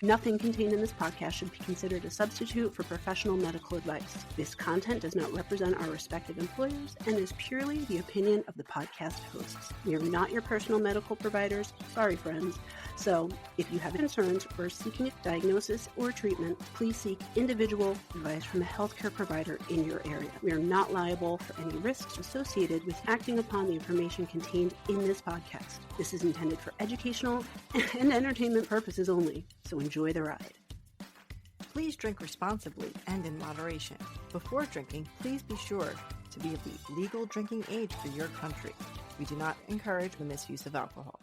Nothing contained in this podcast should be considered a substitute for professional medical advice. This content does not represent our respective employers and is purely the opinion of the podcast hosts. We are not your personal medical providers. Sorry, friends. So, if you have concerns or are seeking a diagnosis or treatment, please seek individual advice from a healthcare provider in your area. We are not liable for any risks associated with acting upon the information contained in this podcast. This is intended for educational and entertainment purposes only, so enjoy the ride. Please drink responsibly and in moderation. Before drinking, please be sure to be of the legal drinking age for your country. We do not encourage the misuse of alcohol.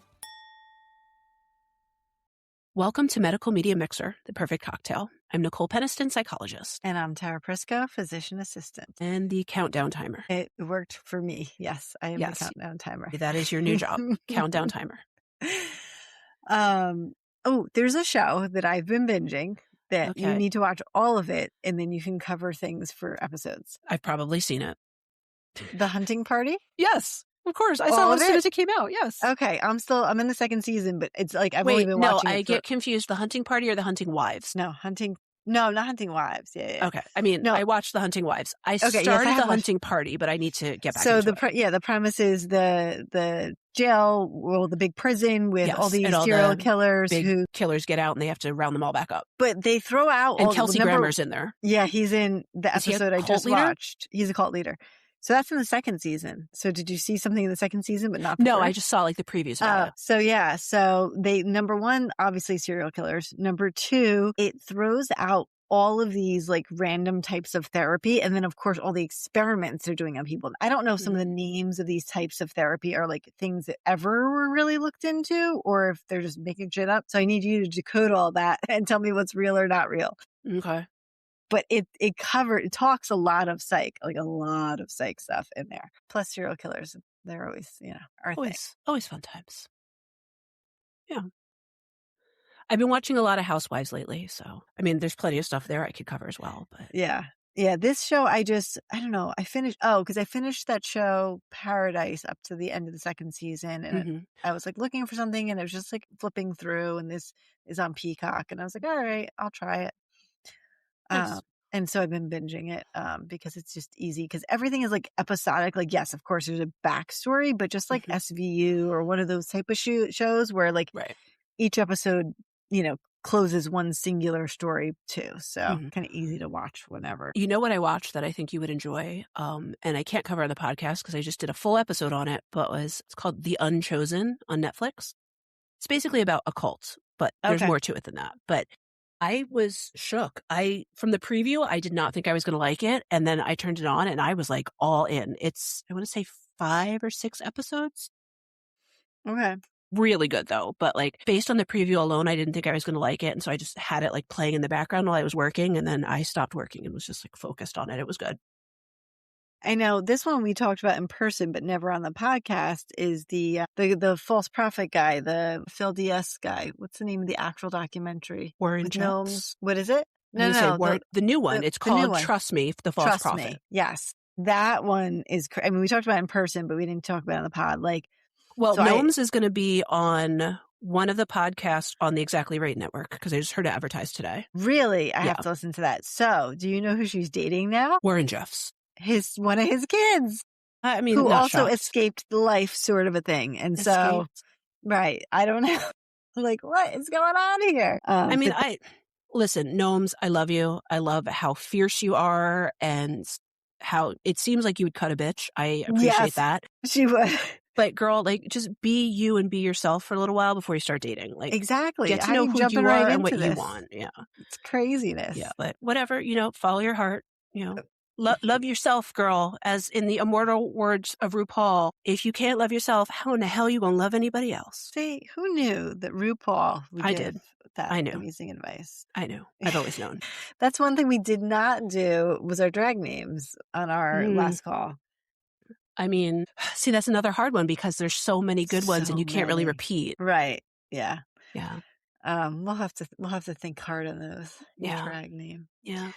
Welcome to Medical Media Mixer, the perfect cocktail. I'm Nicole Peniston, psychologist. And I'm Tara Prisco, physician assistant. And the countdown timer. It worked for me. Yes, I am the countdown timer. That is your new job, countdown timer. There's a show that I've been binging that you need to watch all of it, and then you can cover things for episodes. I've probably seen it. The Hunting Party? Yes. Of course. I saw it as soon as it came out. Yes. Okay. I'm in the second season, but it's like I've only been watching it. I get confused. The Hunting Party or the Hunting Wives? No, not Hunting Wives. Yeah. Okay. I mean, no. I watched the Hunting Wives. I started the Hunting Party, but I need to get back into it. The premise is the jail, the big prison with all these serial killers killers get out and they have to round them all back up. But they throw out and Kelsey Grammer's in there. Yeah, he's in the episode I just watched. He's a cult leader. So that's in the second season. So did you see something in the second season, but not the first? I just saw like the previews about it. So they, number one, obviously serial killers. Number two, it throws out all of these like random types of therapy. And then of course, all the experiments they're doing on people. I don't know if some of the names of these types of therapy are like things that ever were really looked into or if they're just making shit up. So I need you to decode all that and tell me what's real or not real. Okay. But it talks a lot of psych stuff in there. Plus serial killers, they're always, our thing. Always fun times. Yeah. I've been watching a lot of Housewives lately, so I mean, there's plenty of stuff there I could cover as well. But yeah. This show, I don't know. I finished that show Paradise up to the end of the second season, and I was like looking for something, and it was just like flipping through, and this is on Peacock, and I was like, all right, I'll try it. Nice. And so I've been binging it because it's just easy because everything is like episodic. Like, yes, of course, there's a backstory, but just like SVU or one of those type of shows where like each episode, closes one singular story too. So kind of easy to watch whenever. You know what I watched that I think you would enjoy? And I can't cover on the podcast because I just did a full episode on it, but it's called The Unchosen on Netflix. It's basically about a cult, but there's more to it than that. But I was shook. From the preview, I did not think I was going to like it. And then I turned it on and I was like all in. It's, I want to say 5 or 6 episodes. Okay. Really good though. But like based on the preview alone, I didn't think I was going to like it. And so I just had it like playing in the background while I was working. And then I stopped working and was just like focused on it. It was good. I know this one we talked about in person, but never on the podcast is the false prophet guy, the Phil DS guy. What's the name of the actual documentary? Warren Jones. What is it? The new one. It's called Trust Me, the False Prophet. Me. Yes. That one is, we talked about it in person, but we didn't talk about it on the pod. Gnomes is going to be on one of the podcasts on the Exactly Right Network because I just heard it advertised today. Really? I have to listen to that. So do you know who she's dating now? Warren Jeffs. One of his kids. I mean, who also escaped life sort of a thing. And so, right. I don't know. Like, what is going on here? Listen, Gnomes, I love you. I love how fierce you are and how it seems like you would cut a bitch. I appreciate that. She would. But girl, like, just be you and be yourself for a little while before you start dating. Like, exactly. Get to know who you are and what you want. Yeah. It's craziness. Yeah. But whatever, follow your heart, Love yourself, girl, as in the immortal words of RuPaul. If you can't love yourself, how in the hell are you going to love anybody else? See, who knew that RuPaul would give that amazing advice? I knew. I've always known. That's one thing we did not do was our drag names on our last call. I mean, see, that's another hard one because there's so many good ones and you can't really repeat. Right. Yeah. Yeah. We'll have to think hard on those. Yeah. Drag name. Yeah.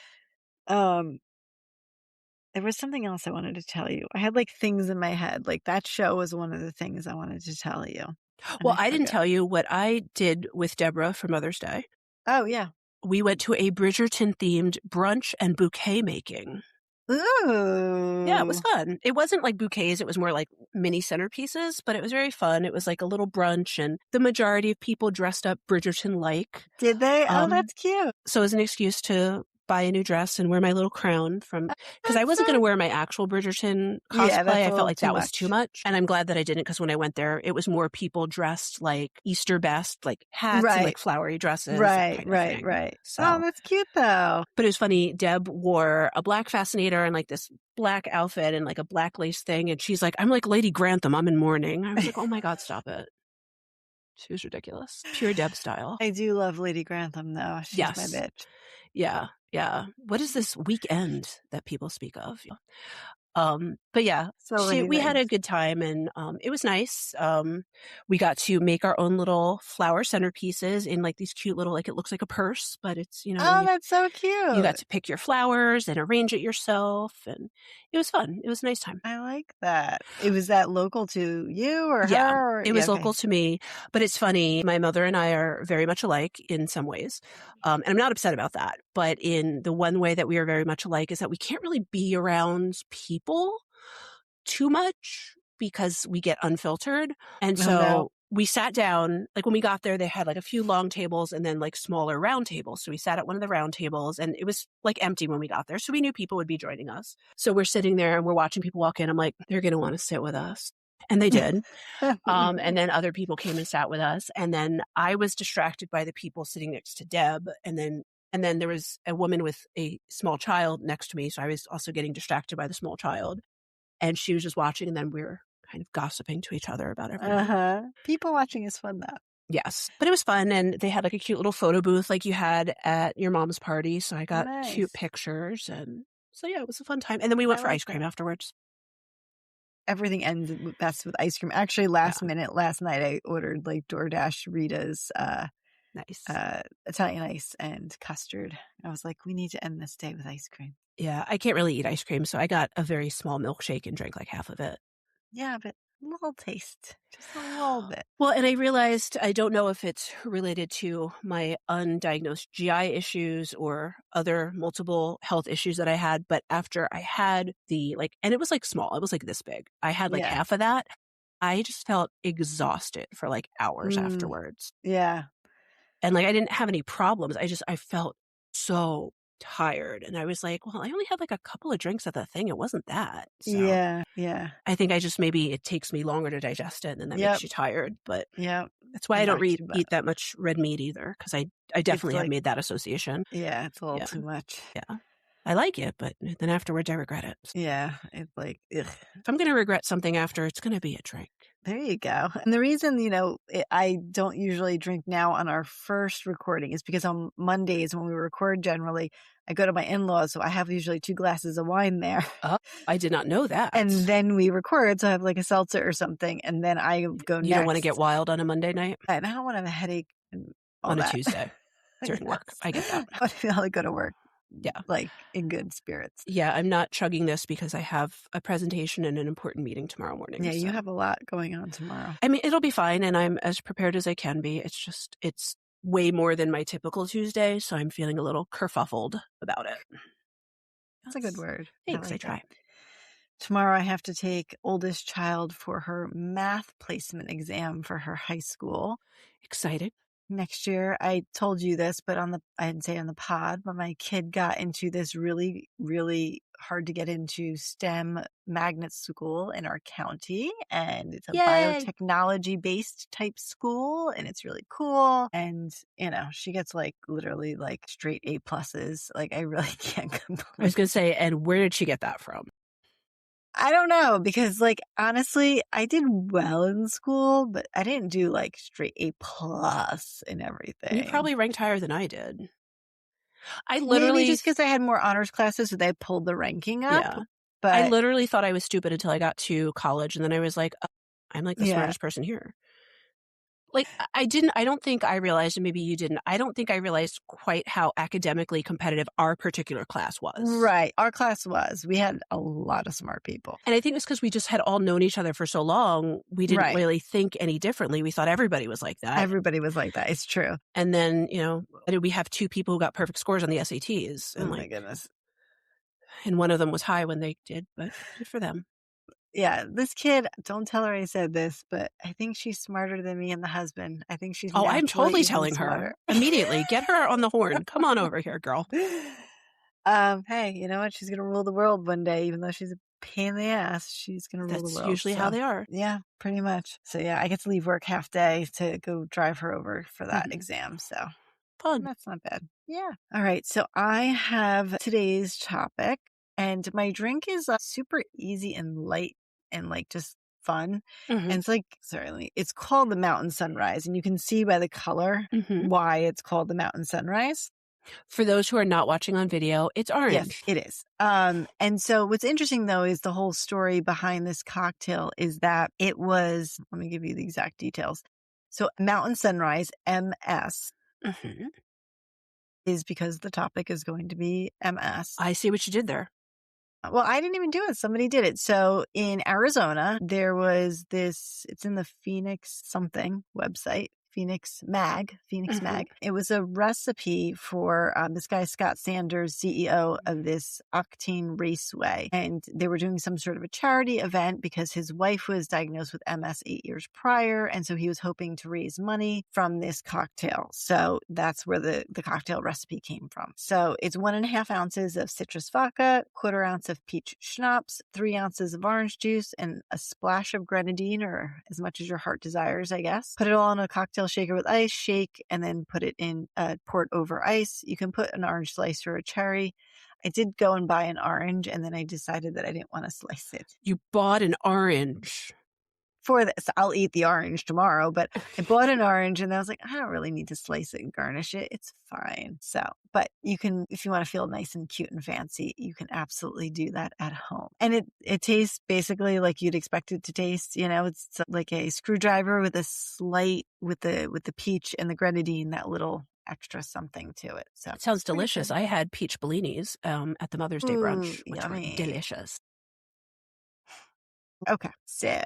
There was something else I wanted to tell you. I had like things in my head. Like that show was one of the things I wanted to tell you. Well, I didn't tell you what I did with Deborah for Mother's Day. Oh, yeah. We went to a Bridgerton-themed brunch and bouquet making. Yeah, it was Ooh. fun. It wasn't like bouquets, it was more like mini centerpieces, but it was very fun. It was like a little brunch, and the majority of people dressed up Bridgerton-like. Did they? Oh, that's cute. So it was an excuse to buy a new dress and wear my little crown because I That's wasn't so going to wear my actual Bridgerton Yeah, that's cosplay. a I felt little like too that was too much. much. And I'm glad that I didn't, because when I went there, it was more people dressed like Easter best, like hats and Right. like flowery dresses, that Right, kind of right, thing. right. So, Oh, that's cute though. but it was funny. Deb wore a black fascinator and like this black outfit and like a black lace thing. And she's like, I'm like Lady Grantham. I'm in mourning. I was like, oh my God, stop it. She was ridiculous. Pure Deb style. I do love Lady Grantham though. She's my Yes. bitch. Yeah. Yeah. What is this weekend that people speak of? But yeah, So many we had a things. good time, and it was nice. We got to make our own little flower centerpieces in like these cute little, like it looks like a purse, but it's, Oh, that's so you cute. got to pick your flowers and arrange it yourself, and it was fun. It was a nice time. I like that. Was that local to you or Yeah, her? it was Okay. local to me, but it's funny. My mother and I are very much alike in some ways. And I'm not upset about that. But in the one way that we are very much alike is that we can't really be around people too much because we get unfiltered. And Oh, so no. we sat down, like when we got there, they had like a few long tables and then like smaller round tables. So we sat at one of the round tables and it was like empty when we got there. So we knew people would be joining us. So we're sitting there and we're watching people walk in. I'm like, they're going to want to sit with us. And they did. And then other people came and sat with us. And then I was distracted by the people sitting next to Deb. And then there was a woman with a small child next to me. So I was also getting distracted by the small child. And she was just watching. And then we were kind of gossiping to each other about everything. People watching is fun though. Yes. But it was fun. And they had like a cute little photo booth like you had at your mom's party. So I got cute pictures. And so, yeah, it was a fun time. And then we went for ice cream afterwards. Everything ends best with ice cream. Actually, last night I ordered like DoorDash Rita's nice Italian ice and custard. I was like, we need to end this day with ice cream. Yeah, I can't really eat ice cream, so I got a very small milkshake and drank like half of it. Yeah, but a little taste, just a little bit. Well, and I realized, I don't know if it's related to my undiagnosed GI issues or other multiple health issues that I had, but after I had and it was like small, it was like this big. I had like half of that. I just felt exhausted for like hours afterwards. Yeah. And like I didn't have any problems. I felt so tired. And I was like, well, I only had like a couple of drinks at the thing. It wasn't that. So Yeah. I think maybe it takes me longer to digest it and then that makes you tired. But that's why I don't eat that much red meat either. Because I definitely have made that association. Yeah, it's a little too much. Yeah. I like it, but then afterwards I regret it. Yeah, it's like, ugh. If I'm going to regret something after, it's going to be a drink. There you go. And the reason, I don't usually drink now on our first recording is because on Mondays when we record generally, I go to my in-laws, so I have usually 2 glasses of wine there. Oh, I did not know that. And then we record, so I have like a seltzer or something, and then I go next. You don't want to get wild on a Monday night? And I don't want to have a headache and all on that. A Tuesday during work. I get that. I want to be able to go to work. Yeah. Like in good spirits. Yeah, I'm not chugging this because I have a presentation and an important meeting tomorrow morning. Yeah, you have a lot going on tomorrow. I mean, it'll be fine, and I'm as prepared as I can be. It's way more than my typical Tuesday, so I'm feeling a little kerfuffled about it. That's a good word. Thanks, I try. Tomorrow I have to take oldest child for her math placement exam for her high school. Excited. Next year, I told you this, but I didn't say on the pod, but my kid got into this really, really hard to get into STEM magnet school in our county. And it's a biotechnology based type school. And it's really cool. And, she gets like literally like straight A pluses. Like I really can't complain. I was going to say, and where did she get that from? I don't know, because like honestly, I did well in school, but I didn't do like straight A plus and everything. You probably ranked higher than I did. Maybe just because I had more honors classes, so they pulled the ranking up. Yeah. But I literally thought I was stupid until I got to college, and then I was like, oh, I'm like the smartest person here. Like, I don't think I realized, and maybe you didn't, I don't think I realized quite how academically competitive our particular class was. Right. Our class was. We had a lot of smart people. And I think it's because we just had all known each other for so long, we didn't Right. really think any differently. We thought everybody was like that. Everybody was like that. It's true. And then, we have 2 people who got perfect scores on the SATs, Oh and my goodness. and one of them was high when they did, but good for them. Yeah, this kid, don't tell her I said this, but I think she's smarter than me and the husband. I think she's Oh, I'm naturally totally even telling smarter. her immediately. Get her on the horn. Come on over here, girl. Hey, you know what? She's gonna rule the world one day, even though she's a pain in the ass. She's gonna rule the That's world. usually how they are. Yeah, pretty much. So yeah, I get to leave work half day to go drive her over for that exam. So Fun. that's not bad. Yeah. All right. So I have today's topic, and my drink is super easy and light and like just fun. And it's like, it's called the Mountain Sunrise, and you can see by the color why it's called the Mountain Sunrise. For those who are not watching on video, it's orange. Yes, it is. And so what's interesting though is the whole story behind this cocktail is that it was, let me give you the exact details. So Mountain Sunrise, MS, is because the topic is going to be MS. I see what you did there. Well, I didn't even do it. Somebody did it. So in Arizona, there was this, it's in the Phoenix something website. Phoenix Mag. It was a recipe for this guy, Scott Sanders, CEO of this Octane Raceway. And they were doing some sort of a charity event because his wife was diagnosed with MS 8 years prior. And so he was hoping to raise money from this cocktail. So that's where the cocktail recipe came from. So it's 1.5 ounces of citrus vodka, 1/4 ounce of peach schnapps, 3 ounces of orange juice, and a splash of grenadine, or as much as your heart desires, I guess. Put it all in a cocktail shaker with ice, shake, and then put it in, pour it over ice. You can put an orange slice or a cherry. I did go and buy an orange, and then I decided that I didn't want to slice it. You bought an orange. For this, I'll eat the orange tomorrow, but I bought an orange and I was like, I don't really need to slice it and garnish it. It's fine. So, but you can, if you want to feel nice and cute and fancy, you can absolutely do that at home. And it tastes basically like you'd expect it to taste. It's like a screwdriver with a slight, with the peach and the grenadine, that little extra something to it. So it sounds delicious. I had peach bellinis at the Mother's Day brunch, which were delicious. Okay, so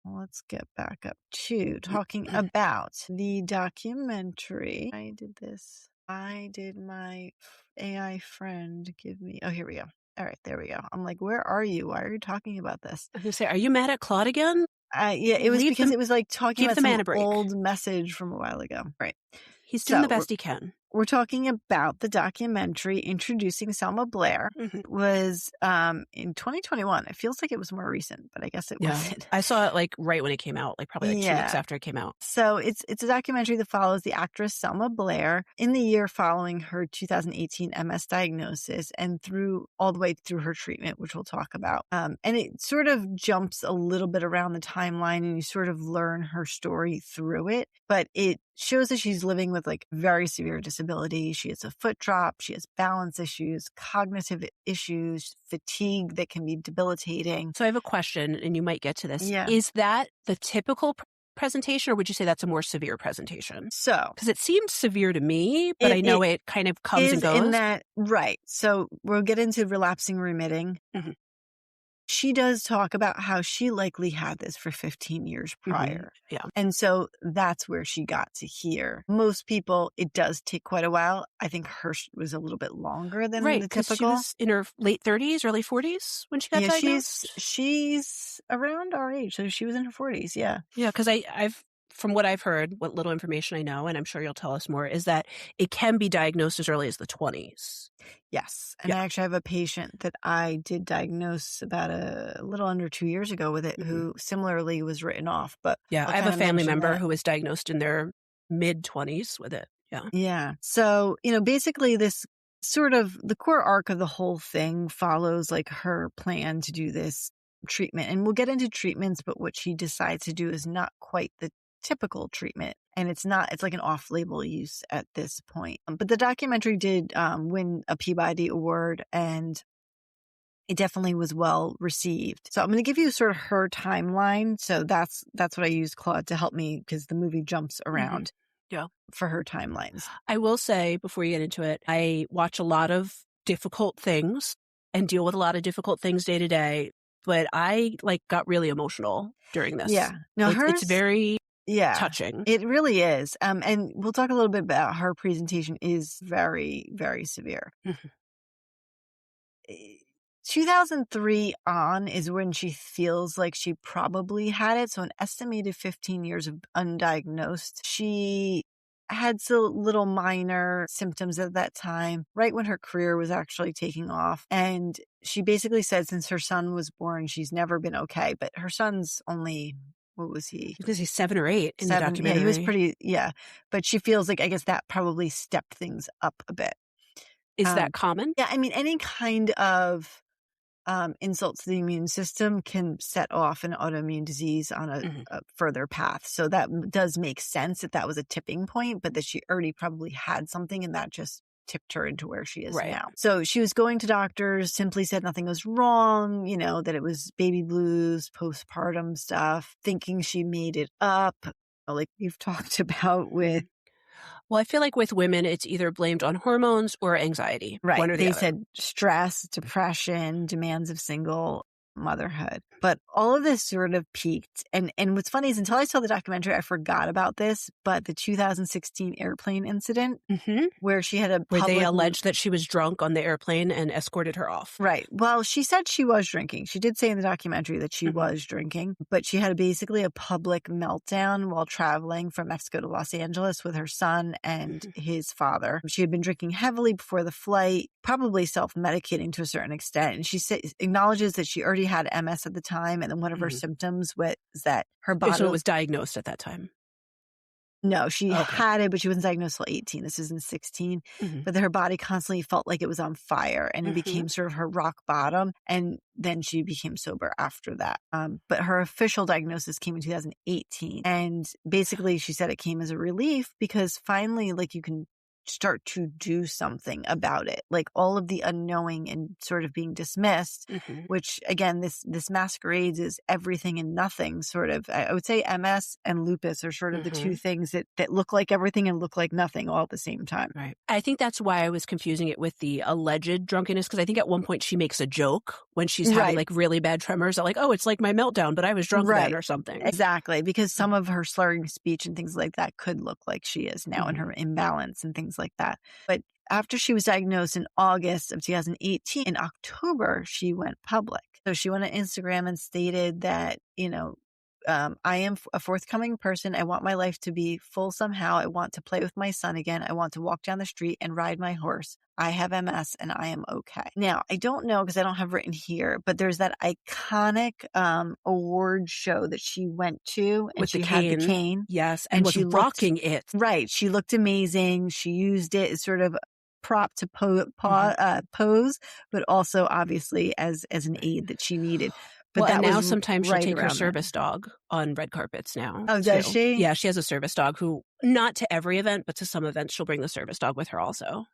let's get back up to talking about the documentary. I did this. I did my AI friend give me. Oh, here we go. All right, there we go. I'm like, where are you? Why are you talking about this? I was going to say, are you mad at Claude again? Yeah, it was because it was like talking about some break. Old message from a while ago. Right. He's doing the best he can. We're talking about the documentary introducing Selma Blair. It was in 2021. It feels like it was more recent, but I guess it wasn't. I saw it like right when it came out, like probably 2 weeks after it came out. So it's a documentary that follows the actress Selma Blair in the year following her 2018 MS diagnosis and all the way through her treatment, which we'll talk about. And it sort of jumps a little bit around the timeline, and you sort of learn her story through it. But it shows that she's living with like very severe disability. She has a foot drop. She has balance issues, cognitive issues, fatigue that can be debilitating. So I have a question, and you might get to this. Yeah. Is that the typical presentation, or would you say that's a more severe presentation? So, because it seemed severe to me, but I know it kind of comes and goes. In that, right. So we'll get into relapsing remitting. She does talk about how she likely had this for 15 years prior. Yeah. And so that's where she got to here. Most people, it does take quite a while. I think hers was a little bit longer than the typical. She was in her late 30s, early 40s when she got diagnosed. She's around our age. So she was in her 40s. Yeah. Yeah. Because I've, from what I've heard, what little information I know, and I'm sure you'll tell us more, is that it can be diagnosed as early as the 20s. Yes. And I actually have a patient that I did diagnose about a little under 2 years ago with it, who similarly was written off. But I have a family member who was diagnosed in their mid-20s with it. Yeah. Yeah. So, basically this sort of the core arc of the whole thing follows like her plan to do this treatment. And we'll get into treatments, but what she decides to do is not quite the typical treatment. And it's like an off-label use at this point. But the documentary did win a Peabody Award, and it definitely was well received. So I'm going to give you sort of her timeline. So that's what I used Claude to help me, because the movie jumps around for her timelines. I will say, before you get into it, I watch a lot of difficult things and deal with a lot of difficult things day to day, but I got really emotional during this. Yeah. No, it's very touching. It really is. And we'll talk a little bit about her presentation is very, very severe. 2003 on is when she feels like she probably had it. So an estimated 15 years of undiagnosed. She had so little minor symptoms at that time, right when her career was actually taking off. And she basically said since her son was born, she's never been okay. But her son's only, what was he? Because he's 7 or 8 in the documentary. Yeah, he was pretty, But she feels like, I guess that probably stepped things up a bit. Is that common? Yeah, I mean, any kind of insult to the immune system can set off an autoimmune disease on a further path. So that does make sense that was a tipping point, but that she already probably had something and that just tipped her into where she is now. So she was going to doctors, simply said nothing was wrong, that it was baby blues, postpartum stuff, thinking she made it up, like we've talked about with. Well, I feel like with women, it's either blamed on hormones or anxiety. Right. One or the they other. said stress, depression, demands of single motherhood. But all of this sort of peaked. And what's funny is until I saw the documentary, I forgot about this. But the 2016 airplane incident where she had where they alleged that she was drunk on the airplane and escorted her off. Right. Well, she said she was drinking. She did say in the documentary that she was drinking, but she had basically a public meltdown while traveling from Mexico to Los Angeles with her son and his father. She had been drinking heavily before the flight, probably self-medicating to a certain extent. And she acknowledges that she already had MS at the time. And then one of her symptoms was that her body... So it was diagnosed at that time? No, she had it, but she wasn't diagnosed till 18. This is in 16. But her body constantly felt like it was on fire, and it became sort of her rock bottom. And then she became sober after that. But her official diagnosis came in 2018. And basically she said it came as a relief because finally, you can start to do something about it. All of the unknowing and sort of being dismissed, which again, this masquerades as everything and nothing sort of. I would say MS and lupus are sort of the two things that look like everything and look like nothing all at the same time. Right. I think that's why I was confusing it with the alleged drunkenness, because I think at one point she makes a joke when she's having really bad tremors. Oh, it's like my meltdown, but I was drunk then or something. Exactly. Because some of her slurring speech and things like that could look like she is now and her imbalance and things like that. But after she was diagnosed in August of 2018, in October, she went public. So she went on Instagram and stated that, I am a forthcoming person. I want my life to be full somehow. I want to play with my son again. I want to walk down the street and ride my horse. I have MS and I am okay. Now, I don't know because I don't have written here, but there's that iconic award show that she went to and with she the had cane. the cane. Yes, and was rocking it. Right. She looked amazing. She used it as sort of prop to pose, but also obviously as an aid that she needed. But and now sometimes she'll take her service dog on red carpets now. Oh, does she? Yeah, she has a service dog who, not to every event, but to some events, she'll bring the service dog with her also.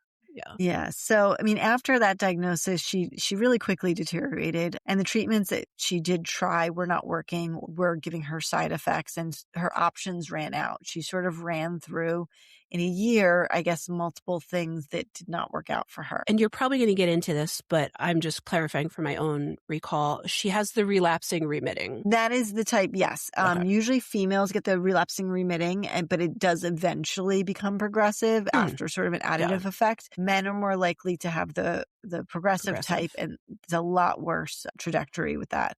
Yeah. So, I mean, after that diagnosis, she really quickly deteriorated, and the treatments that she did try were not working, were giving her side effects, and her options ran out. She sort of ran through in a year, I guess, multiple things that did not work out for her. And you're probably going to get into this, but I'm just clarifying for my own recall. She has the relapsing remitting. That is the type, yes. Usually females get the relapsing remitting, but it does eventually become progressive after sort of an additive effect. Men are more likely to have the progressive type, and it's a lot worse trajectory with that.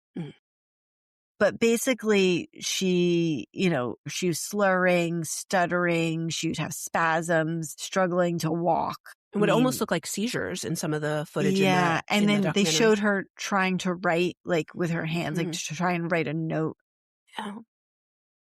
But basically, she was slurring, stuttering, she would have spasms, struggling to walk. It would almost look like seizures in some of the footage. Yeah, and then they showed her trying to write, with her hands, to try and write a note. Yeah.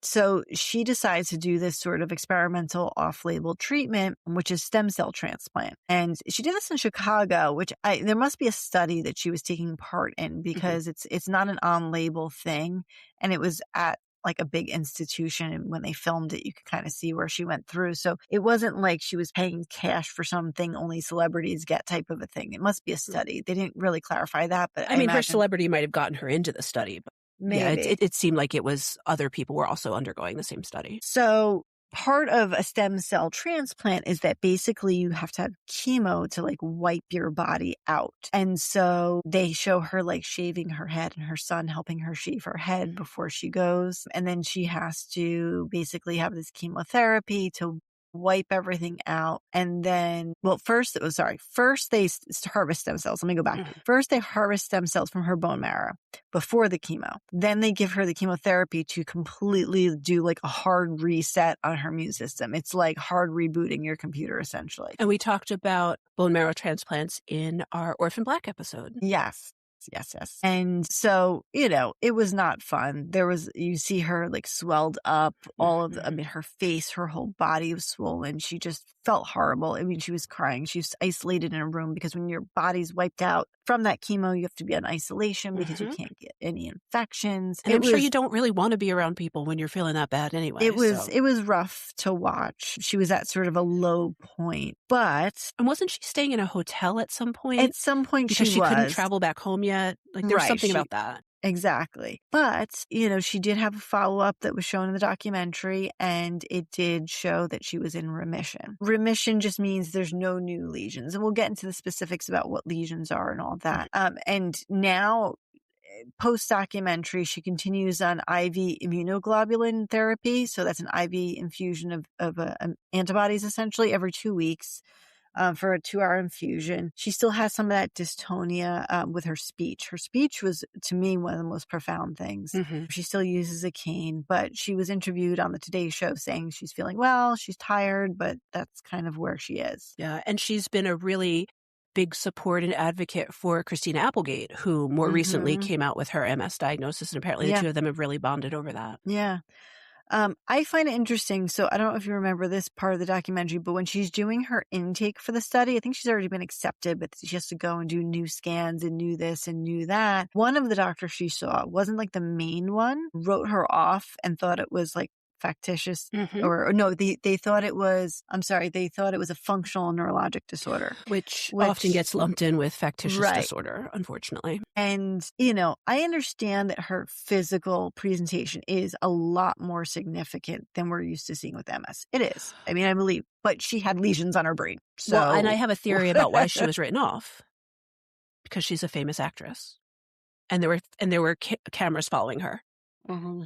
So she decides to do this sort of experimental off-label treatment, which is stem cell transplant. And she did this in Chicago, which there must be a study that she was taking part in because it's not an on-label thing. And it was at like a big institution. And when they filmed it, you could kind of see where she went through. So it wasn't like she was paying cash for something only celebrities get type of a thing. It must be a study. They didn't really clarify that, but I I mean, her imagine celebrity might have gotten her into the study, but yeah, maybe. it seemed like it was other people were also undergoing the same study. So part of a stem cell transplant is that basically you have to have chemo to like wipe your body out. And so they show her like shaving her head and her son helping her shave her head before she goes. And then she has to basically have this chemotherapy to wipe everything out. And then, well, first they harvest stem cells. Let me go back. First, they harvest stem cells from her bone marrow before the chemo. Then they give her the chemotherapy to completely do like a hard reset on her immune system. It's like hard rebooting your computer, essentially. And we talked about bone marrow transplants in our Orphan Black episode. Yes. And so, it was not fun. You see her like swelled up, her face, her whole body was swollen. She just felt horrible. I mean, she was crying. She was isolated in a room because when your body's wiped out from that chemo, you have to be on isolation because you can't get any infections. And I'm sure you don't really want to be around people when you're feeling that bad anyway. It was rough to watch. She was at sort of a low point, but. And wasn't she staying in a hotel at some point? At some point because she was. couldn't travel back home yet. Like there was something about that. Exactly. But, she did have a follow-up that was shown in the documentary, and it did show that she was in remission. Remission just means there's no new lesions. And we'll get into the specifics about what lesions are and all that. And now, post-documentary, she continues on IV immunoglobulin therapy. So that's an IV infusion of antibodies, essentially, every 2 weeks. For a 2-hour infusion. She still has some of that dystonia with her speech. Her speech was, to me, one of the most profound things. She still uses a cane, but she was interviewed on the Today Show saying she's feeling well, she's tired, but that's kind of where she is. Yeah, and she's been a really big support and advocate for Christina Applegate, who more recently came out with her MS diagnosis, and apparently the two of them have really bonded over that. Yeah. I find it interesting. So I don't know if you remember this part of the documentary, but when she's doing her intake for the study, I think she's already been accepted, but she has to go and do new scans and new this and new that. One of the doctors she saw wasn't like the main one, wrote her off and thought it was like factitious or no, they thought it was a functional neurologic disorder. Which often gets lumped in with factitious disorder, unfortunately. And, I understand that her physical presentation is a lot more significant than we're used to seeing with MS. It is. I mean, I believe, but she had lesions on her brain. So. Well, and I have a theory about why she was written off. Because she's a famous actress. And there were cameras following her.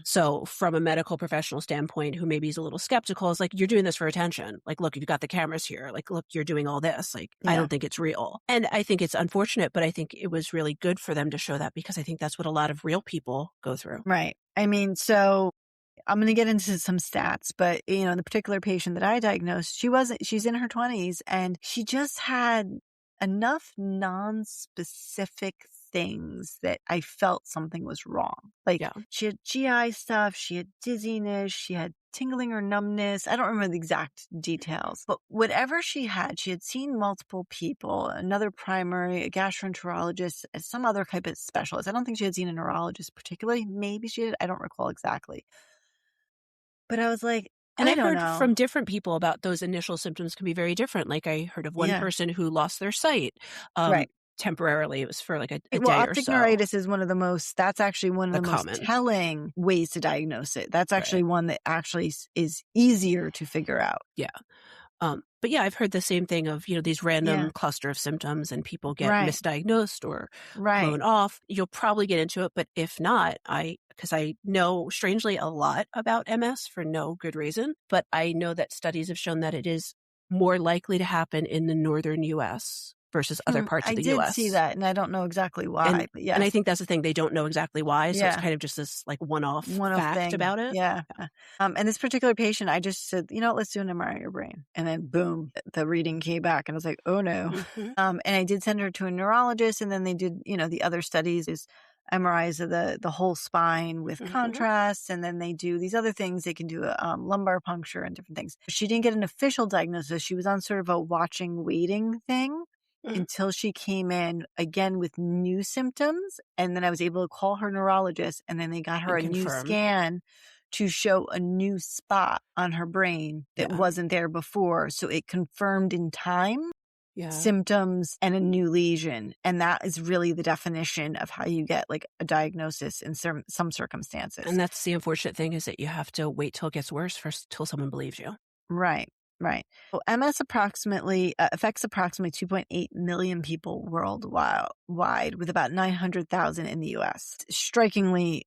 So from a medical professional standpoint, who maybe is a little skeptical, is like, you're doing this for attention. Like, look, you've got the cameras here. Like, look, you're doing all this. Like, I don't think it's real. And I think it's unfortunate, but I think it was really good for them to show that because I think that's what a lot of real people go through. Right. I mean, so I'm going to get into some stats, but, the particular patient that I diagnosed, she's in her 20s and she just had enough non-specific things that I felt something was wrong. Like she had GI stuff, she had dizziness, she had tingling or numbness. I don't remember the exact details, but whatever she had seen multiple people, another primary, a gastroenterologist, some other type of specialist. I don't think she had seen a neurologist particularly. Maybe she did. I don't recall exactly. But I was like, and I've heard from different people about those initial symptoms can be very different. Like I heard of one person who lost their sight. Temporarily. It was for like a day or so. Optic neuritis is that's actually one of the most telling ways to diagnose it. That's actually one that actually is easier to figure out. Yeah. But yeah, I've heard the same thing of, these random cluster of symptoms and people get misdiagnosed or blown off. You'll probably get into it, but if not, because I know strangely a lot about MS for no good reason, but I know that studies have shown that it is more likely to happen in the northern U.S. versus other parts of the U.S. I did see that, and I don't know exactly why. But and I think that's the thing. They don't know exactly why, so it's kind of just this like one-off fact thing about it. Yeah. And this particular patient, I just said, let's do an MRI of your brain. And then boom, the reading came back, and I was like, oh no. And I did send her to a neurologist, and then they did, the other studies is MRIs of the whole spine with contrast, and then they do these other things. They can do a lumbar puncture and different things. She didn't get an official diagnosis. She was on sort of a watching, waiting thing. Until she came in again with new symptoms. And then I was able to call her neurologist, and then they got her a new scan to show a new spot on her brain that wasn't there before. So it confirmed in time symptoms and a new lesion. And that is really the definition of how you get like a diagnosis in some circumstances. And that's the unfortunate thing, is that you have to wait till it gets worse till someone believes you. Right. Well, MS affects approximately 2.8 million people worldwide, with about 900,000 in the U.S. Strikingly,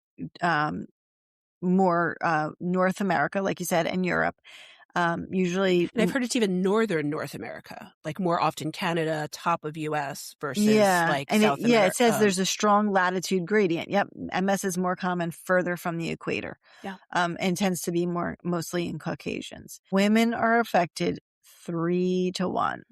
more North America, like you said, and Europe. Usually, and I've heard it's even northern North America, like more often Canada, top of U.S. versus like and South America. It says there's a strong latitude gradient. Yep, MS is more common further from the equator. And tends to be mostly in Caucasians. Women are affected 3 to 1.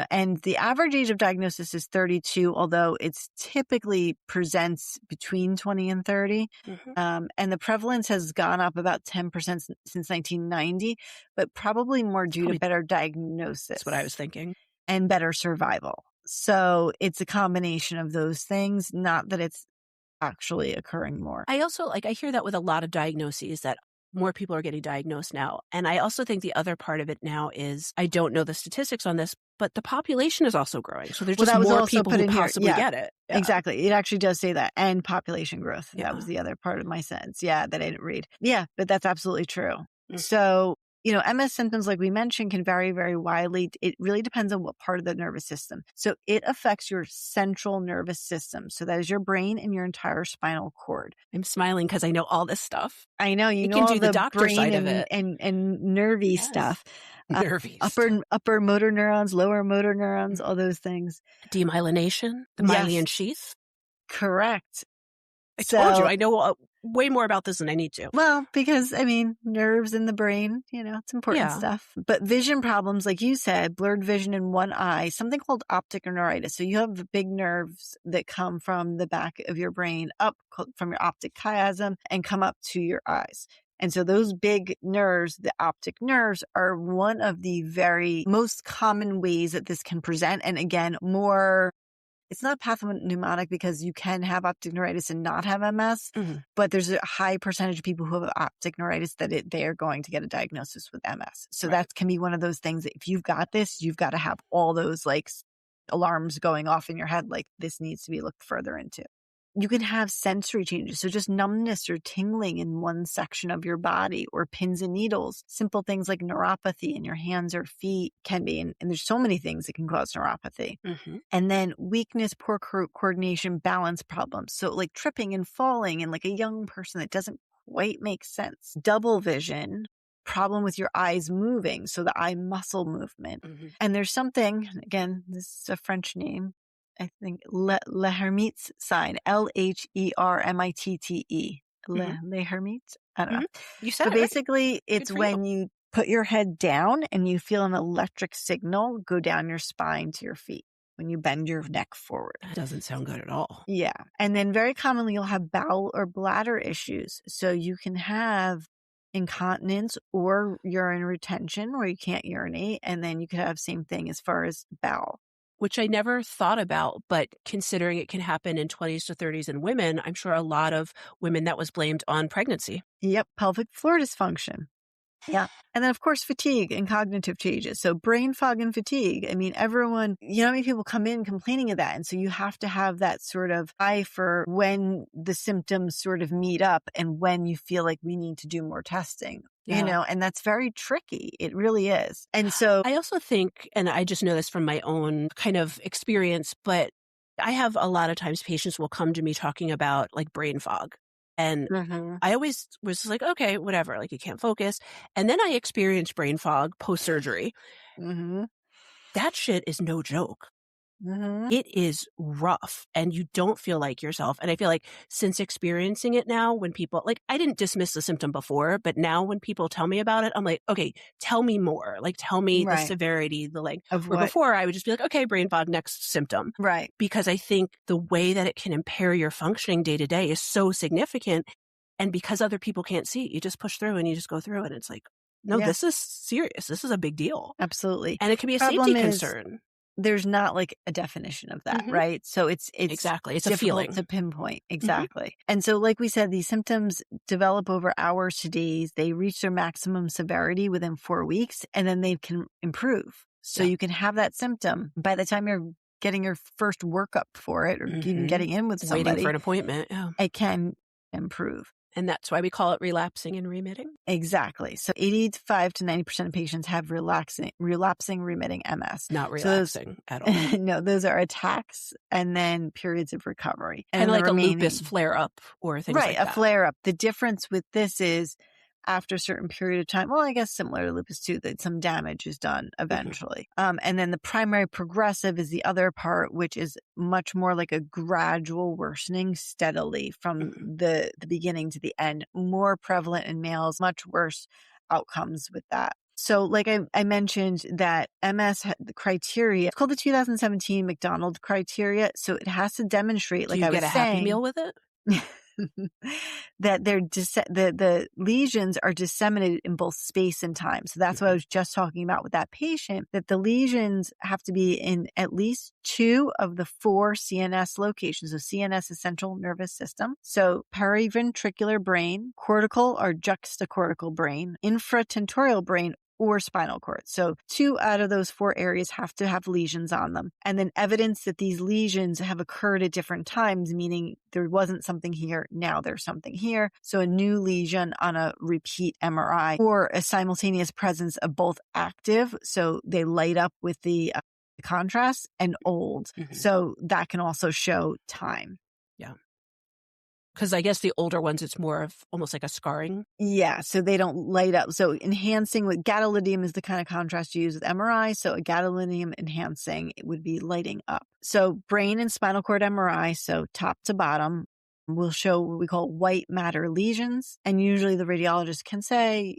And the average age of diagnosis is 32, although it's typically presents between 20 and 30. And the prevalence has gone up about 10% since 1990, but probably more due to better diagnosis. That's what I was thinking. And better survival. So it's a combination of those things, not that it's actually occurring more. I also I hear that with a lot of diagnoses, that more people are getting diagnosed now. And I also think the other part of it now is, I don't know the statistics on this, but the population is also growing. So there's just more people who possibly get it. Exactly. It actually does say that. And population growth. That was the other part of my sentence. That I didn't read. But that's absolutely true. So, MS symptoms, like we mentioned, can vary very widely. It really depends on what part of the nervous system. So it affects your central nervous system. So that is your brain and your entire spinal cord. I'm smiling because I know all this stuff. I know you know can all do the doctor brain side of it and nervy stuff. Nervy upper motor neurons, lower motor neurons, all those things. Demyelination, the myelin sheath. Correct. I told you, I know way more about this than I need to. Well, because, nerves in the brain, it's important stuff. But vision problems, like you said, blurred vision in one eye, something called optic neuritis. So you have big nerves that come from the back of your brain up from your optic chiasm and come up to your eyes. And so those big nerves, the optic nerves, are one of the very most common ways that this can present. And again, it's not pathognomonic because you can have optic neuritis and not have MS, but there's a high percentage of people who have optic neuritis that they are going to get a diagnosis with MS. So that can be one of those things that if you've got this, you've got to have all those alarms going off in your head, like this needs to be looked further into. You can have sensory changes, so just numbness or tingling in one section of your body, or pins and needles. Simple things like neuropathy in your hands or feet can be, and there's so many things that can cause neuropathy. And then weakness, poor coordination, balance problems. So like tripping and falling in like a young person that doesn't quite make sense. Double vision, problem with your eyes moving, so the eye muscle movement. And there's something, again, this is a French name, I think, Lehermit's sign, Lhermitte. Lehermitte? I don't know. You said but it basically, right. it's when you put your head down and you feel an electric signal go down your spine to your feet when you bend your neck forward. That doesn't sound good at all. Yeah. And then very commonly, you'll have bowel or bladder issues. So you can have incontinence or urine retention where you can't urinate. And then you could have same thing as far as bowel. Which I never thought about, but considering it can happen in 20s to 30s in women, I'm sure a lot of women that was blamed on pregnancy. Yep. Pelvic floor dysfunction. Yeah. And then, of course, fatigue and cognitive changes. So brain fog and fatigue. Everyone, how many people come in complaining of that? And so you have to have that sort of eye for when the symptoms sort of meet up and when you feel like we need to do more testing. And that's very tricky. It really is. And so I also think, and I just know this from my own kind of experience, but I have a lot of times patients will come to me talking about like brain fog. And I always was like, okay, whatever, like you can't focus. And then I experienced brain fog post-surgery. That shit is no joke. It is rough and you don't feel like yourself. And I feel like since experiencing it now, when people, I didn't dismiss the symptom before, but now when people tell me about it, I'm like, okay, tell me more. Like, tell me the severity, the length. Where before I would just be like, okay, brain fog, next symptom. Right. Because I think the way that it can impair your functioning day to day is so significant. And because other people can't see it, you just push through and you just go through it. It's like, no, this is serious. This is a big deal. Absolutely. And it can be a safety concern. there's not like a definition of that, right? So it's Exactly. It's a difficult feeling. to pinpoint. Exactly. And so like we said, these symptoms develop over hours to days. They reach their maximum severity within 4 weeks, and then they can improve. So you can have that symptom by the time you're getting your first workup for it, or even getting in with somebody. Waiting for an appointment. Yeah. It can improve. And that's why we call it relapsing and remitting. Exactly. So 85 to 90% of patients have relapsing remitting MS. Not relapsing at all. No, those are attacks and then periods of recovery. And like a lupus flare-up or things like that. Right, a flare-up. The difference with this is after a certain period of time, well, I guess similar to lupus too, that some damage is done eventually. And then the primary progressive is the other part, which is much more like a gradual worsening steadily from the beginning to the end, more prevalent in males, much worse outcomes with that. So like I mentioned that MS the criteria, it's called the 2017 McDonald criteria. So it has to demonstrate, like I was saying. Do you get a Happy Meal with it? That the lesions are disseminated in both space and time. So that's what I was just talking about with that patient, that the lesions have to be in at least 2 of the 4 CNS locations. So CNS is central nervous system. So periventricular brain, cortical or juxtacortical brain, infratentorial brain, or spinal cord. So 2 out of those 4 areas have to have lesions on them. And then evidence that these lesions have occurred at different times, meaning there wasn't something here, now there's something here. So a new lesion on a repeat MRI, or a simultaneous presence of both active, so they light up with the contrast, and old. So that can also show time. Yeah. Because I guess the older ones, it's more of almost like a scarring. Yeah, so they don't light up. So enhancing with gadolinium is the kind of contrast you use with MRI. So a gadolinium enhancing, it would be lighting up. So brain and spinal cord MRI, so top to bottom, will show what we call white matter lesions. And usually the radiologist can say,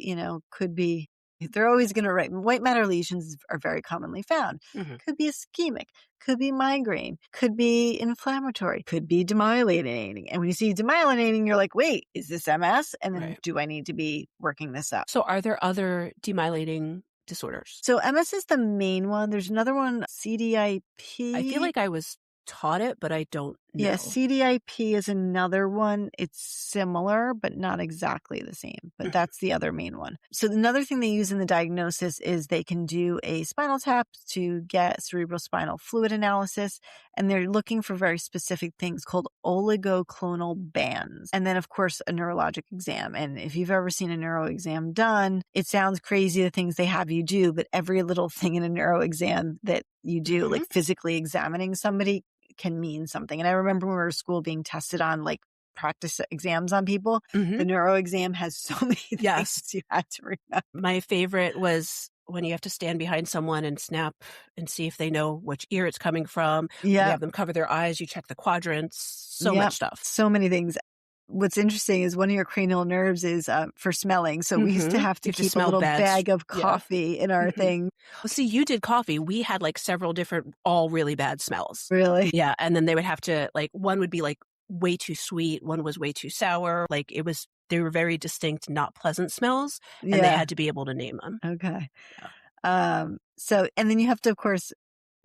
could be, they're always going to write, white matter lesions are very commonly found. Could be ischemic, could be migraine, could be inflammatory, could be demyelinating. And when you see demyelinating, you're like, wait, is this MS? And then do I need to be working this up? So are there other demyelinating disorders? So MS is the main one. There's another one, CDIP. I feel like I was taught it, but I don't know. Yeah, CDIP is another one. It's similar, but not exactly the same. But that's the other main one. So another thing they use in the diagnosis is they can do a spinal tap to get cerebrospinal fluid analysis. And they're looking for very specific things called oligoclonal bands. And then, of course, a neurologic exam. And if you've ever seen a neuro exam done, it sounds crazy the things they have you do, but every little thing in a neuro exam that you do, like physically examining somebody, can mean something. And I remember when we were at school being tested on like practice exams on people. The neuro exam has so many things you had to remember. My favorite was when you have to stand behind someone and snap and see if they know which ear it's coming from. You have them cover their eyes. You check the quadrants. So much stuff. So many things. What's interesting is one of your cranial nerves is for smelling. So we used to have to keep a little bag of coffee in our thing. Well, see, you did coffee. We had like several different, all really bad smells. Really? Yeah. And then they would have to like, one would be like way too sweet. One was way too sour. Like they were very distinct, not pleasant smells. And they had to be able to name them. Okay. So, and then you have to, of course,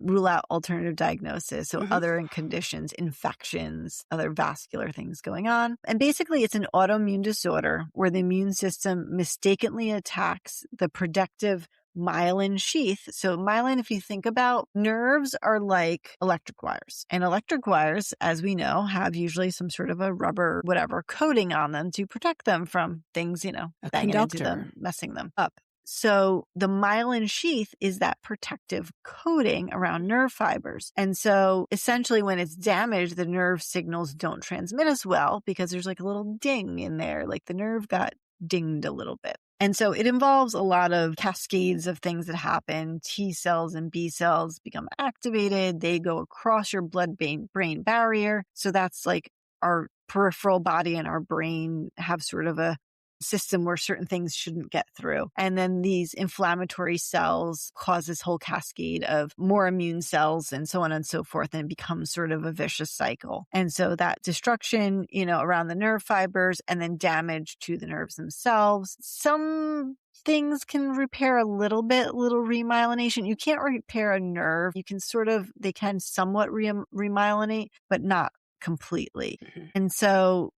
rule out alternative diagnosis. So other conditions, infections, other vascular things going on. And basically it's an autoimmune disorder where the immune system mistakenly attacks the protective myelin sheath. So myelin, if you think about, nerves are like electric wires, and electric wires, as we know, have usually some sort of a rubber, whatever, coating on them to protect them from things, banging into them, messing them up. So the myelin sheath is that protective coating around nerve fibers. And so essentially when it's damaged, the nerve signals don't transmit as well because there's like a little ding in there, like the nerve got dinged a little bit. And so it involves a lot of cascades of things that happen. T cells and B cells become activated. They go across your blood-brain barrier. So that's like our peripheral body and our brain have sort of a system where certain things shouldn't get through. And then these inflammatory cells cause this whole cascade of more immune cells and so on and so forth, and it becomes sort of a vicious cycle. And so that destruction, around the nerve fibers and then damage to the nerves themselves. Some things can repair a little remyelination. You can't repair a nerve. They can somewhat remyelinate, but not completely. Mm-hmm. And so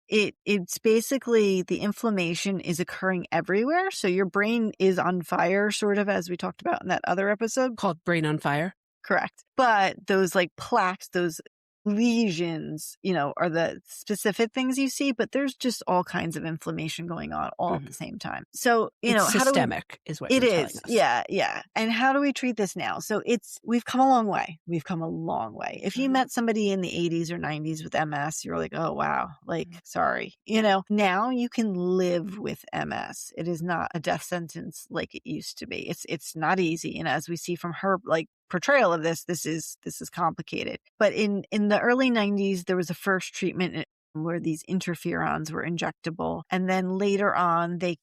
it's basically the inflammation is occurring everywhere. So your brain is on fire, sort of, as we talked about in that other episode. Called Brain on Fire. Correct. But those like plaques, those lesions, are the specific things you see, but there's just all kinds of inflammation going on all at the same time. So, it's systemic is what you're telling us. Yeah. And how do we treat this now? So we've come a long way. If you met somebody in the 80s or 90s with MS, you're like, oh, wow, sorry. Now you can live with MS. It is not a death sentence like it used to be. It's not easy. And as we see from her, portrayal of this is complicated. But in the early 90s, there was a first treatment where these interferons were injectable. And then later on, they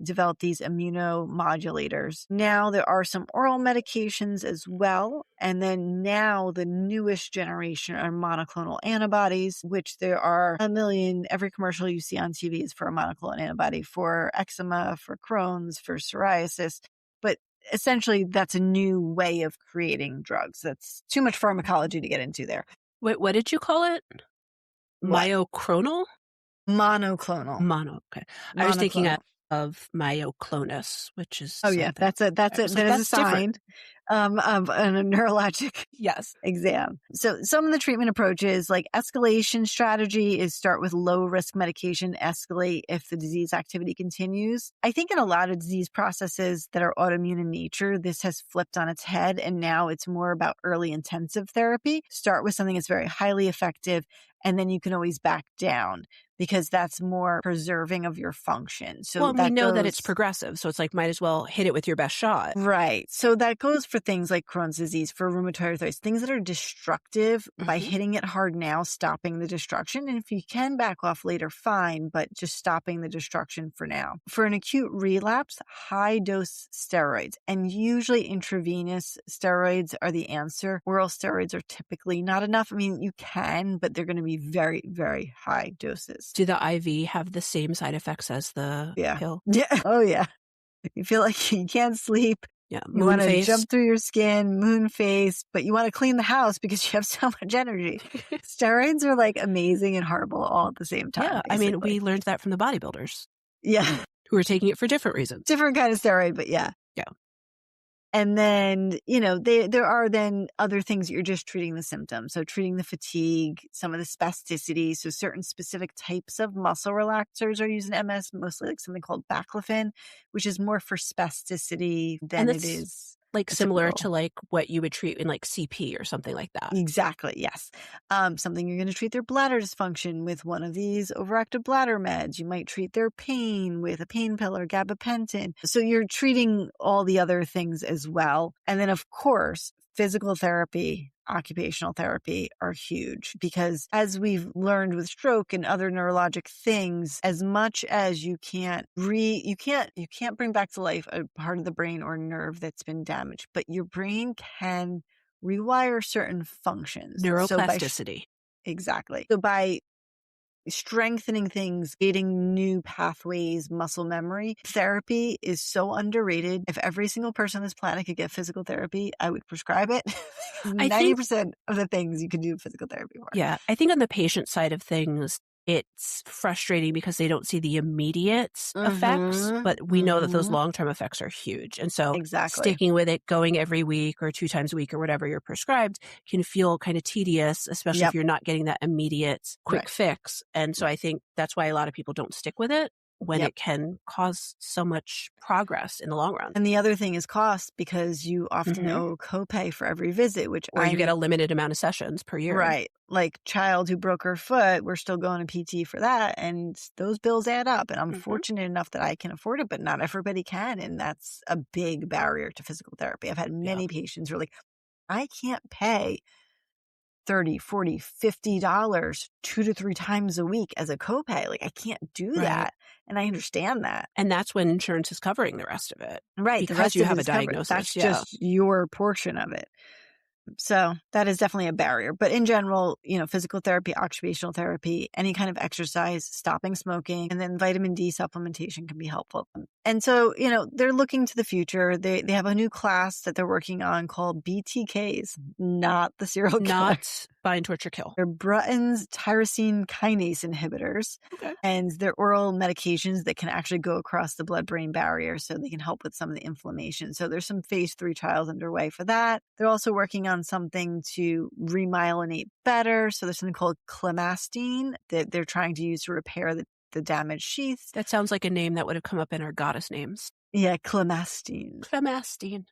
developed these immunomodulators. Now there are some oral medications as well. And then now the newest generation are monoclonal antibodies, which there are a million. Every commercial you see on TV is for a monoclonal antibody for eczema, for Crohn's, for psoriasis. But essentially, that's a new way of creating drugs. That's too much pharmacology to get into there. Wait, what did you call it? Myoclonal? Monoclonal. Okay. I was thinking of myoclonus, which is that's a sign of a neurologic exam. So some of the treatment approaches, like escalation strategy, is start with low risk medication, escalate if the disease activity continues. I think in a lot of disease processes that are autoimmune in nature, this has flipped on its head, and now it's more about early intensive therapy. Start with something that's very highly effective, and then you can always back down, because that's more preserving of your function. So we know that it's progressive. So it's like, might as well hit it with your best shot. Right. So that goes for things like Crohn's disease, for rheumatoid arthritis, things that are destructive. By hitting it hard now, stopping the destruction. And if you can back off later, fine, but just stopping the destruction for now. For an acute relapse, high dose steroids, and usually intravenous steroids are the answer. Oral steroids are typically not enough. I mean, you can, but they're going to be very, very high doses. Do the IV have the same side effects as the pill? Yeah. Oh, yeah. You feel like you can't sleep. Yeah. You want to jump through your skin, moon face, but you want to clean the house because you have so much energy. Steroids are like amazing and horrible all at the same time. Yeah. Basically. I mean, we learned that from the bodybuilders. Yeah. Who are taking it for different reasons. Different kind of steroid, but yeah. Yeah. And then, there are then other things that you're just treating the symptoms. So treating the fatigue, some of the spasticity. So certain specific types of muscle relaxers are used in MS, mostly like something called baclofen, which is more for spasticity than it is. Like similar to like what you would treat in like CP or something like that. Exactly. Yes. Something you're going to treat their bladder dysfunction with one of these overactive bladder meds. You might treat their pain with a pain pill or gabapentin. So you're treating all the other things as well. And then of course, physical therapy, occupational therapy are huge, because as we've learned with stroke and other neurologic things, as much as you can't bring back to life a part of the brain or nerve that's been damaged, but your brain can rewire certain functions. Neuroplasticity. Exactly. So by strengthening things, creating new pathways, muscle memory. Therapy is so underrated. If every single person on this planet could get physical therapy, I would prescribe it. 90% of the things you can do physical therapy for. Yeah. I think on the patient side of things, it's frustrating because they don't see the immediate effects, but we know that those long-term effects are huge. And so sticking with it, going every week or 2 times a week or whatever you're prescribed can feel kind of tedious, especially if you're not getting that immediate quick fix. And so I think that's why a lot of people don't stick with it, when it can cause so much progress in the long run. And the other thing is cost, because you often owe copay for every visit, or you get a limited amount of sessions per year. Right. Like child who broke her foot, we're still going to PT for that. And those bills add up. And I'm fortunate enough that I can afford it, but not everybody can. And that's a big barrier to physical therapy. I've had many patients who are like, I can't pay $30, $40, $50 2 to 3 times a week as a copay. Like I can't do that. And I understand that. And that's when insurance is covering the rest of it. Right. Because you have a diagnosis. That's just your portion of it. So that is definitely a barrier. But in general, physical therapy, occupational therapy, any kind of exercise, stopping smoking, and then vitamin D supplementation can be helpful. And so, they're looking to the future. They have a new class that they're working on called BTKs, not the serial killer. Not bind, torture, kill. They're Bruton's tyrosine kinase inhibitors. Okay. And they're oral medications that can actually go across the blood-brain barrier so they can help with some of the inflammation. So there's some phase 3 trials underway for that. They're also working on something to remyelinate better. So there's something called clemastine that they're trying to use to repair the damaged sheaths. That sounds like a name that would have come up in our goddess names. Yeah, clemastine. Clemastine.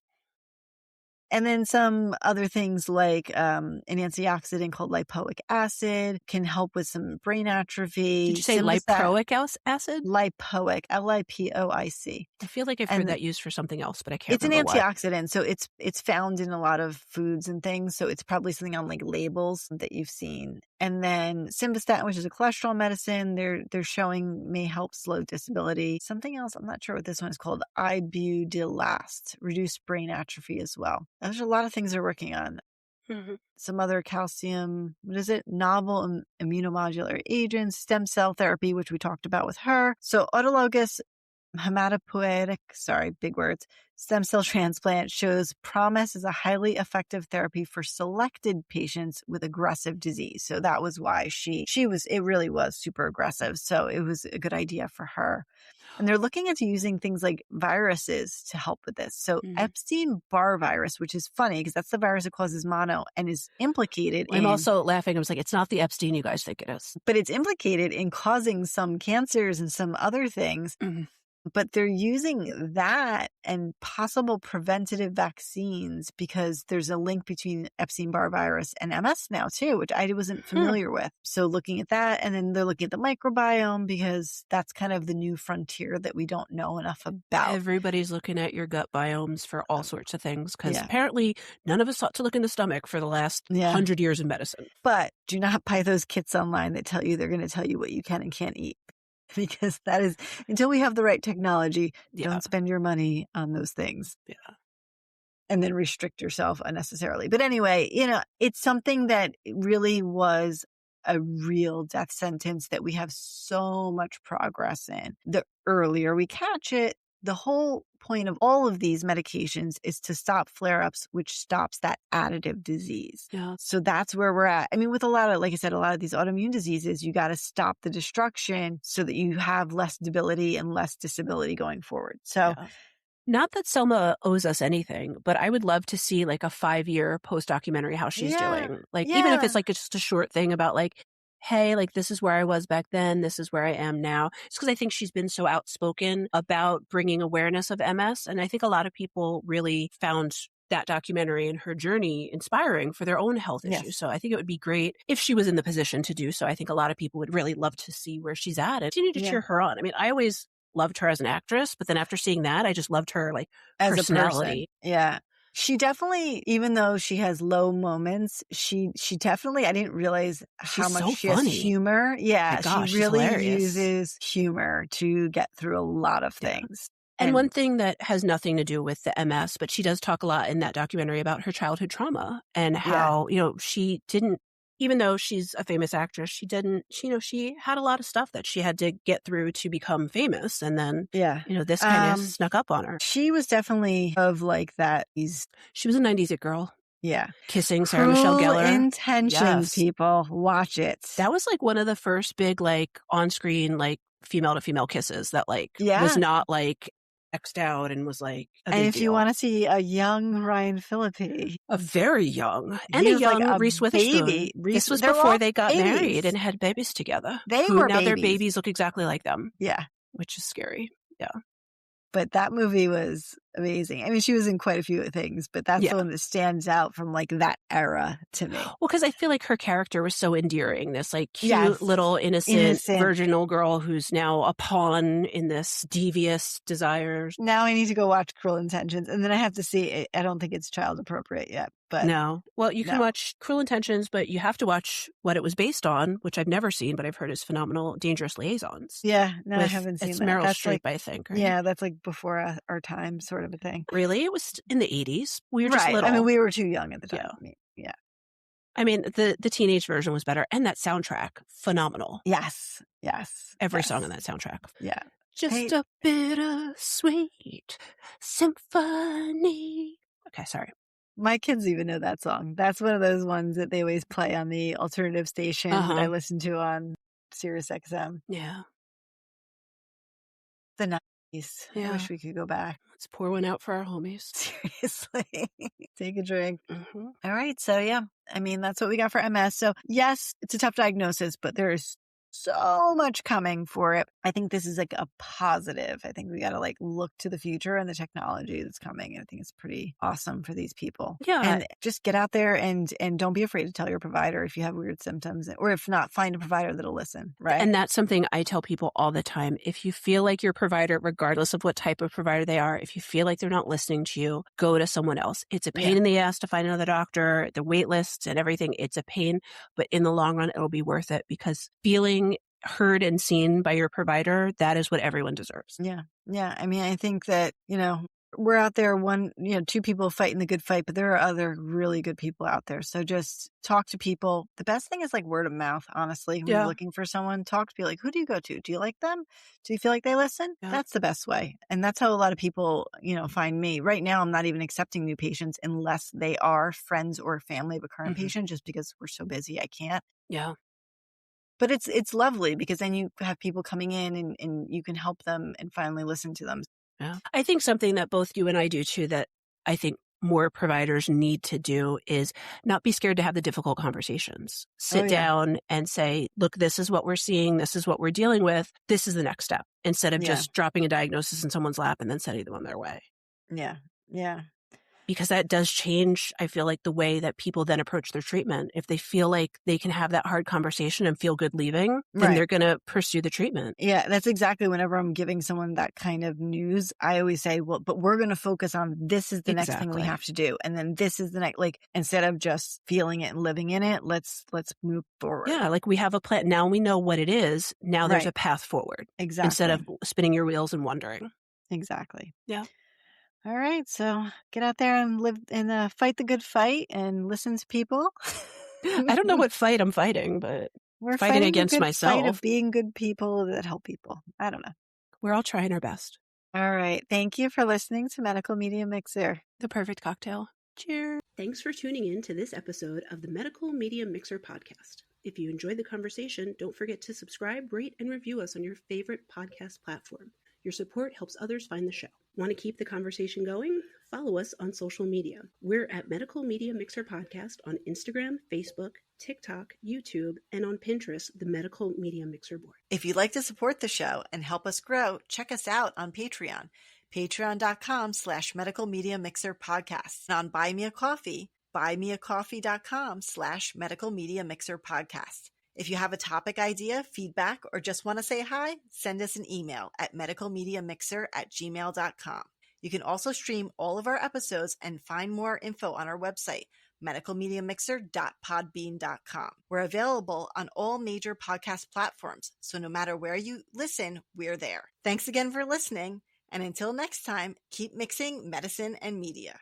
And then some other things like an antioxidant called lipoic acid can help with some brain atrophy. Did you say lipoic acid? Lipoic, Lipoic. I feel like I've heard that used for something else, but I can't remember what. It's an antioxidant, so it's found in a lot of foods and things. So it's probably something on like labels that you've seen. And then simvastatin, which is a cholesterol medicine, they're showing may help slow disability. Something else, I'm not sure what this one is called, ibudilast, reduce brain atrophy as well. There's a lot of things they're working on. Mm-hmm. Some other calcium, novel immunomodulator agents, stem cell therapy, which we talked about with her. So autologous hematopoietic, big words, stem cell transplant shows promise as a highly effective therapy for selected patients with aggressive disease. So that was why it really was super aggressive. So it was a good idea for her. And they're looking into using things like viruses to help with this. So Epstein-Barr virus, which is funny because that's the virus that causes mono and is implicated I'm also laughing. I was like, it's not the Epstein you guys think it is. But it's implicated in causing some cancers and some other things. Mm-hmm. But they're using that and possible preventative vaccines because there's a link between Epstein-Barr virus and MS now too, which I wasn't familiar with. So looking at that, and then they're looking at the microbiome because that's kind of the new frontier that we don't know enough about. Everybody's looking at your gut biomes for all sorts of things because apparently none of us thought to look in the stomach for the last 100 years in medicine. But do not buy those kits online that tell you they're going to tell you what you can and can't eat. Because that is, until we have the right technology, don't spend your money on those things. Yeah. And then restrict yourself unnecessarily. But anyway, it's something that really was a real death sentence that we have so much progress in. The earlier we catch it, the whole point of all of these medications is to stop flare-ups, which stops that additive disease. Yeah. So that's where we're at. I mean, with a lot of these autoimmune diseases, you got to stop the destruction so that you have less debility and less disability going forward. So not that Selma owes us anything, but I would love to see like a 5-year post-documentary how she's doing. Like even if it's like just a short thing about like, hey, like this is where I was back then, this is where I am now. It's because I think she's been so outspoken about bringing awareness of MS. And I think a lot of people really found that documentary and her journey inspiring for their own health issues. So I think it would be great if she was in the position to do so. I think a lot of people would really love to see where she's at and continue to cheer her on. I mean, I always loved her as an actress, but then after seeing that, I just loved her like as personality. A person. Yeah. She definitely, even though she has low moments, she definitely, I didn't realize how much she has humor. Yeah, gosh, she really uses humor to get through a lot of things. And one thing that has nothing to do with the MS, but she does talk a lot in that documentary about her childhood trauma and how, she didn't, even though she's a famous actress, she had a lot of stuff that she had to get through to become famous. And then, this kind of snuck up on her. She was definitely of like that. She was a 90s it girl. Yeah. Kissing Sarah Michelle Gellar. Intentions, people. Watch it. That was like one of the first big like on-screen like female to female kisses that like was not like X'd out and was like a big if deal. You want to see a young Ryan Phillippe, a very young and a young like Reese Witherspoon. This was before they got married and had babies together. Now their babies look exactly like them. Yeah, which is scary. Yeah, but that movie was amazing. I mean, she was in quite a few things, but that's the one that stands out from like that era to me. Well, because I feel like her character was so endearing. This like cute little innocent virginal girl who's now a pawn in this devious desires. Now I need to go watch Cruel Intentions, and then I have to see it. I don't think it's child appropriate yet. But no. Well, you can watch Cruel Intentions, but you have to watch what it was based on, which I've never seen, but I've heard is phenomenal. Dangerous Liaisons. Yeah, no, I haven't seen it's that. Meryl That's Streep, like, I think. Right? Yeah, that's like before our time, sort of a thing. Really, it was in the 80s. We were just little. I mean, we were too young at the time. Yeah. I mean, the teenage version was better, and that soundtrack, phenomenal. Yes. Every song on that soundtrack. Yeah. Just a bittersweet symphony. Okay, sorry. My kids even know that song. That's one of those ones that they always play on the alternative station that I listen to on Sirius XM. Yeah. The 90s. I wish we could go back. Let's pour one out for our homies. Seriously. Take a drink. Mm-hmm. All right. So, yeah. I mean, that's what we got for MS. So, yes, it's a tough diagnosis, but there's so much coming for it. I think this is like a positive. I think we got to like look to the future and the technology that's coming. I think it's pretty awesome for these people. Yeah. And just get out there and don't be afraid to tell your provider if you have weird symptoms, or if not, find a provider that'll listen. Right. And that's something I tell people all the time. If you feel like your provider, regardless of what type of provider they are, if you feel like they're not listening to you, go to someone else. It's a pain in the ass to find another doctor, the wait lists and everything. It's a pain, but in the long run, it'll be worth it, because feeling heard and seen by your provider, that is what everyone deserves. Yeah. I mean, I think that, we're out there, two people fighting the good fight, but there are other really good people out there. So just talk to people. The best thing is like word of mouth, honestly. When you're looking for someone, talk to people like, who do you go to? Do you like them? Do you feel like they listen? Yeah. That's the best way. And that's how a lot of people, find me. Right now, I'm not even accepting new patients unless they are friends or family of a current patient, just because we're so busy. I can't. Yeah. But it's lovely, because then you have people coming in and you can help them and finally listen to them. Yeah. I think something that both you and I do too, that I think more providers need to do, is not be scared to have the difficult conversations. Sit down and say, look, this is what we're seeing. This is what we're dealing with. This is the next step, instead of just dropping a diagnosis in someone's lap and then sending them on their way. Yeah. Because that does change, I feel like, the way that people then approach their treatment. If they feel like they can have that hard conversation and feel good leaving, then they're going to pursue the treatment. Yeah, that's exactly, whenever I'm giving someone that kind of news, I always say, well, but we're going to focus on, this is the next thing we have to do. And then this is the next, like, instead of just feeling it and living in it, let's move forward. Yeah, like we have a plan. Now we know what it is. Now there's a path forward. Exactly. Instead of spinning your wheels and wondering. Exactly. Yeah. All right, so get out there and live and fight the good fight and listen to people. I don't know what fight I'm fighting, but we're fighting against the good myself. Fight of being good people that help people. I don't know. We're all trying our best. All right, thank you for listening to Medical Media Mixer, the perfect cocktail. Cheers. Thanks for tuning in to this episode of the Medical Media Mixer podcast. If you enjoyed the conversation, don't forget to subscribe, rate, and review us on your favorite podcast platform. Your support helps others find the show. Want to keep the conversation going? Follow us on social media. We're at Medical Media Mixer Podcast on Instagram, Facebook, TikTok, YouTube, and on Pinterest, the Medical Media Mixer board. If you'd like to support the show and help us grow, check us out on Patreon, patreon.com/Medical Media Mixer Podcast. And on Buy Me a Coffee, buymeacoffee.com/Medical Media Mixer Podcast. If you have a topic idea, feedback, or just want to say hi, send us an email at medicalmediamixer@gmail.com. You can also stream all of our episodes and find more info on our website, medicalmediamixer.podbean.com. We're available on all major podcast platforms, so no matter where you listen, we're there. Thanks again for listening, and until next time, keep mixing medicine and media.